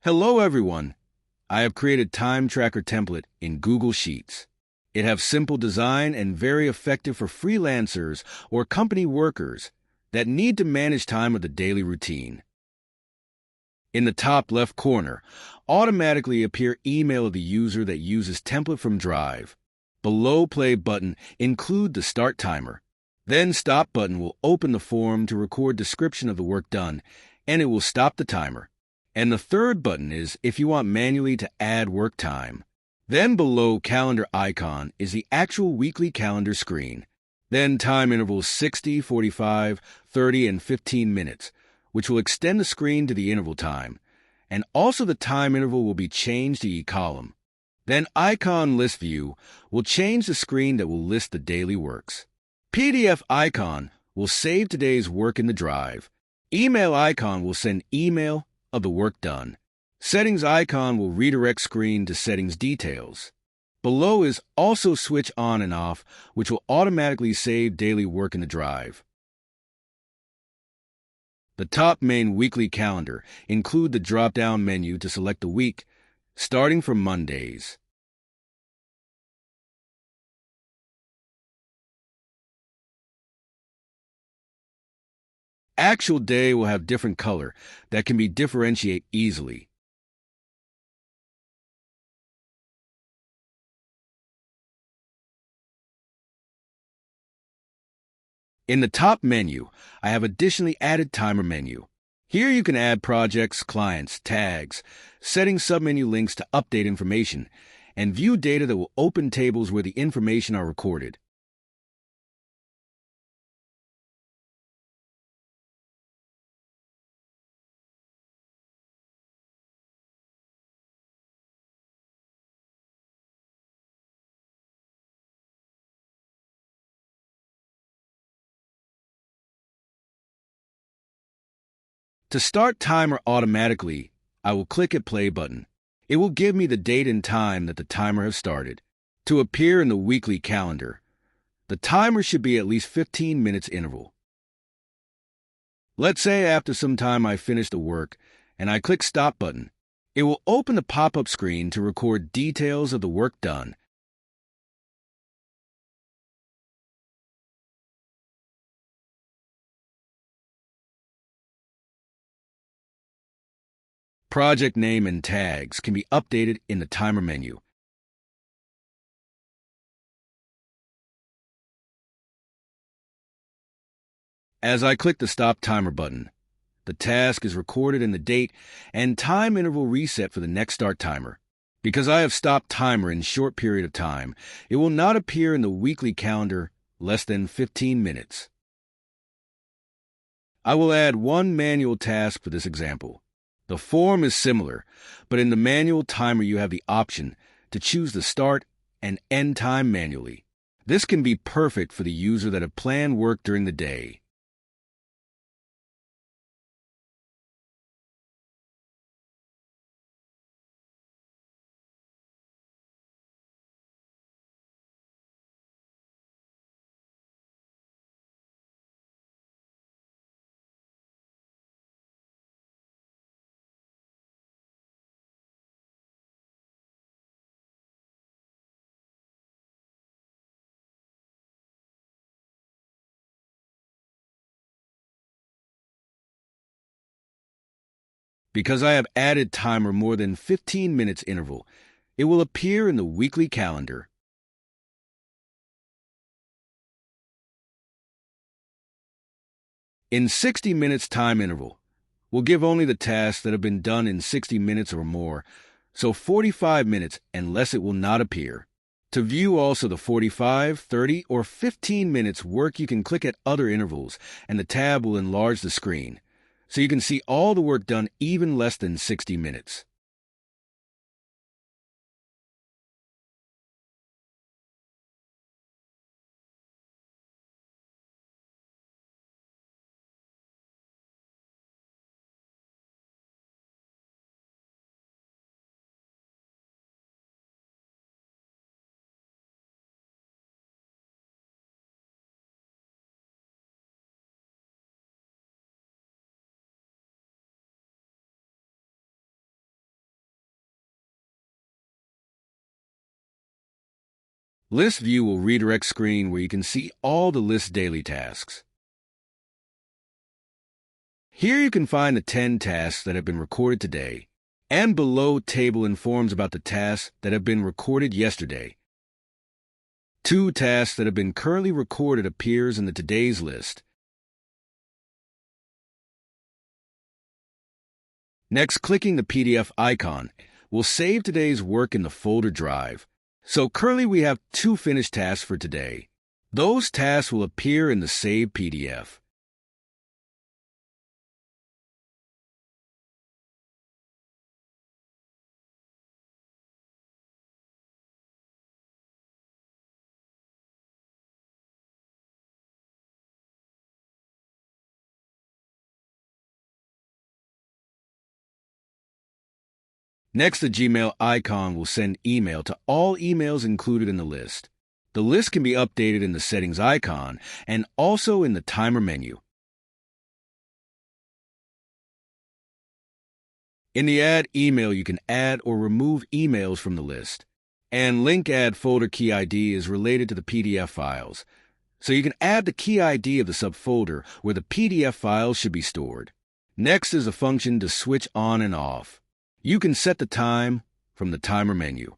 Hello everyone. I have created time tracker template in Google Sheets. It has simple design and very effective for freelancers or company workers that need to manage time of the daily routine. In the top left corner, automatically appear email of the user that uses template from Drive. Below play button, include the start timer. Then stop button will open the form to record description of the work done, and it will stop the timer. And the third button is if you want manually to add work time. Then below calendar icon is the actual weekly calendar screen. Then time intervals 60, 45, 30, and 15 minutes, which will extend the screen to the interval time. And also the time interval will be changed to each column. Then icon list view will change the screen that will list the daily works. PDF icon will save today's work in the Drive. Email icon will send email of the work done. Settings icon will redirect screen to settings details. Below is also switch on and off, which will automatically save daily work in the Drive. The top main weekly calendar include the drop-down menu to select the week, starting from Mondays. Actual day will have different color that can be differentiated easily. In the top menu, I have additionally added timer menu. Here you can add projects, clients, tags, setting submenu links to update information, and view data that will open tables where the information are recorded. To start timer automatically, I will click at play button. It will give me the date and time that the timer has started. To appear in the weekly calendar, the timer should be at least 15 minutes interval. Let's say after some time I finish the work and I click stop button. It will open the pop-up screen to record details of the work done. Project name and tags can be updated in the timer menu. As I click the stop timer button, the task is recorded in the date and time interval reset for the next start timer. Because I have stopped timer in short period of time, it will not appear in the weekly calendar less than 15 minutes. I will add one manual task for this example. The form is similar, but in the manual timer you have the option to choose the start and end time manually. This can be perfect for the user that have planned work during the day. Because I have added timer more than 15 minutes interval, it will appear in the weekly calendar. In 60 minutes time interval, we'll give only the tasks that have been done in 60 minutes or more, so 45 minutes and less it will not appear. To view also the 45, 30, or 15 minutes work, you can click at other intervals and the tab will enlarge the screen, so you can see all the work done even less than 60 minutes. List View will redirect screen where you can see all the list daily tasks. Here you can find the 10 tasks that have been recorded today, and below table informs about the tasks that have been recorded yesterday. 2 tasks that have been currently recorded appears in the today's list. Next, clicking the PDF icon will save today's work in the folder drive. So currently we have 2 finished tasks for today. Those tasks will appear in the saved PDF. Next, the Gmail icon will send email to all emails included in the list. The list can be updated in the settings icon and also in the timer menu. In the Add Email, you can add or remove emails from the list. And Link Add Folder Key ID is related to the PDF files. So you can add the key ID of the subfolder where the PDF files should be stored. Next is a function to switch on and off. You can set the time from the timer menu.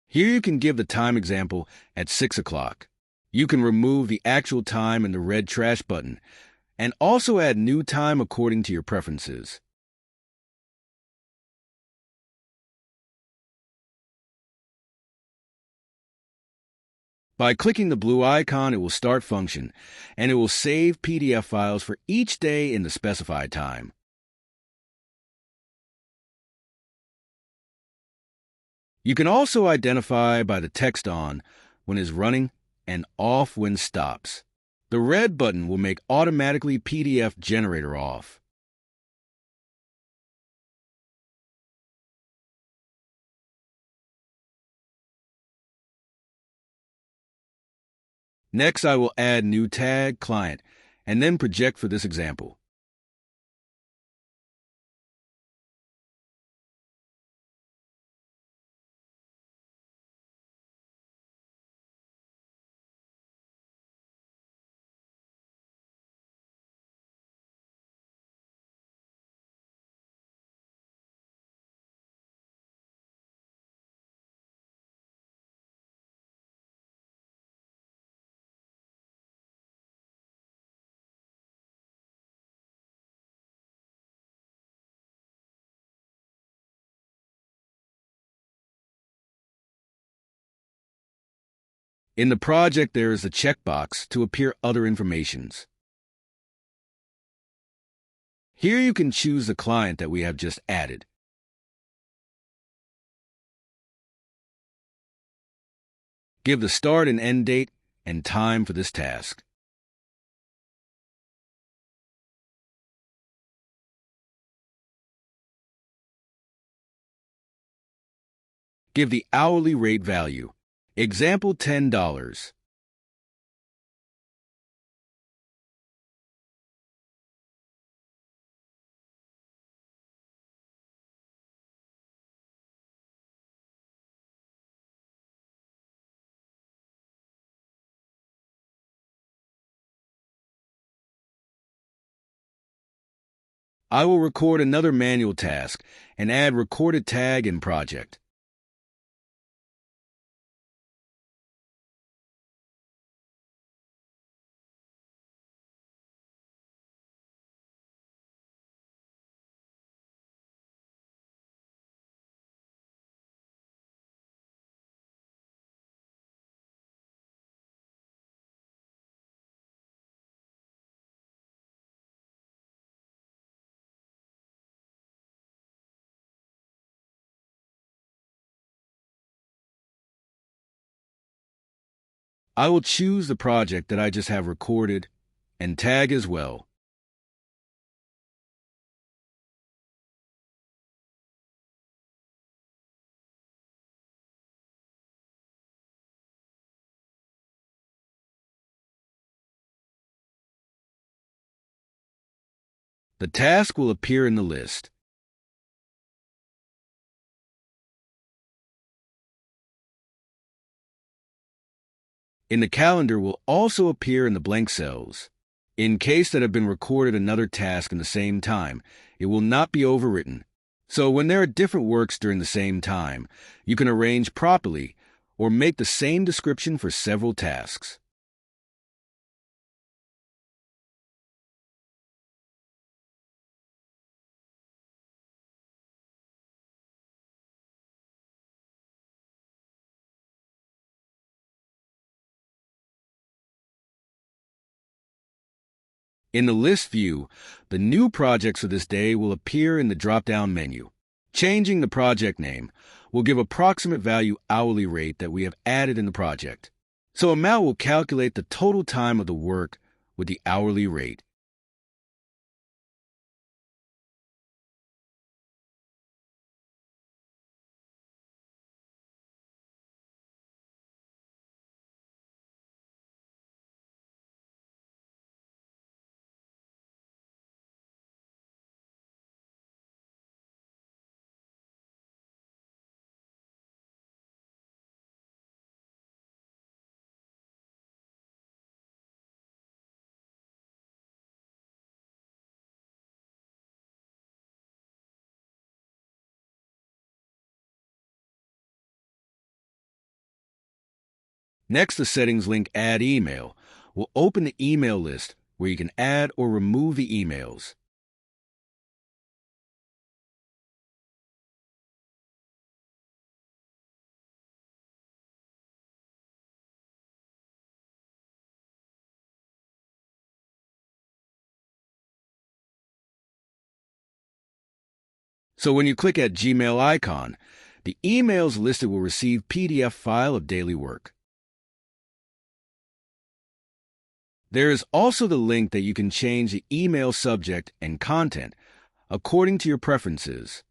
Here you can give the time example at 6 o'clock. You can remove the actual time in the red trash button and also add new time according to your preferences. By clicking the blue icon, it will start function, and it will save PDF files for each day in the specified time. You can also identify by the text on when it's running and off when stops. The red button will make automatically PDF generator off. Next, I will add new tag client and then project for this example. In the project, there is a checkbox to appear other informations. Here you can choose the client that we have just added. Give the start and end date and time for this task. Give the hourly rate value. Example $10. I will record another manual task and add recorded tag in project. I will choose the project that I just have recorded and tag as well. The task will appear in the list. In the calendar will also appear in the blank cells. In case that have been recorded another task in the same time, it will not be overwritten. So when there are different works during the same time, you can arrange properly or make the same description for several tasks. In the list view, the new projects for this day will appear in the drop-down menu. Changing the project name will give approximate value hourly rate that we have added in the project. So Amount will calculate the total time of the work with the hourly rate. Next, the settings link Add Email will open the email list where you can add or remove the emails. So when you click at Gmail icon, the emails listed will receive PDF file of daily work. There is also the link that you can change the email subject and content according to your preferences.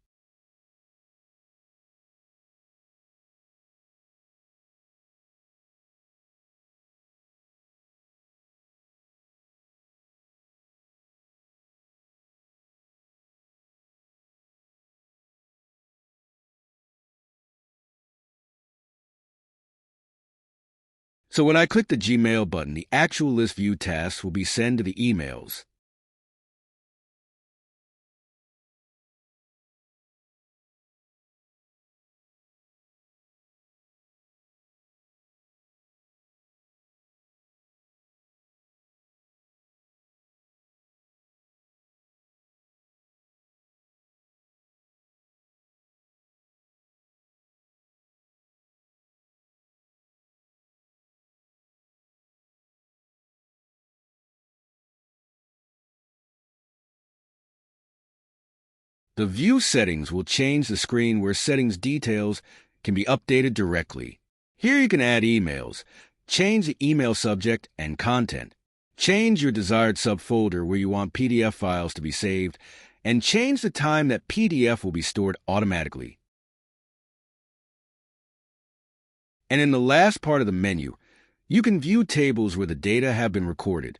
So when I click the Gmail button, the actual list view tasks will be sent to the emails. The view settings will change the screen where settings details can be updated directly. Here you can add emails, change the email subject and content, change your desired subfolder where you want PDF files to be saved, and change the time that PDF will be stored automatically. And in the last part of the menu, you can view tables where the data have been recorded.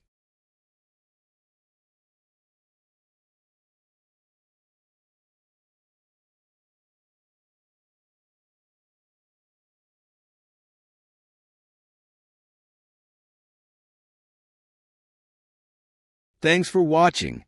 Thanks for watching.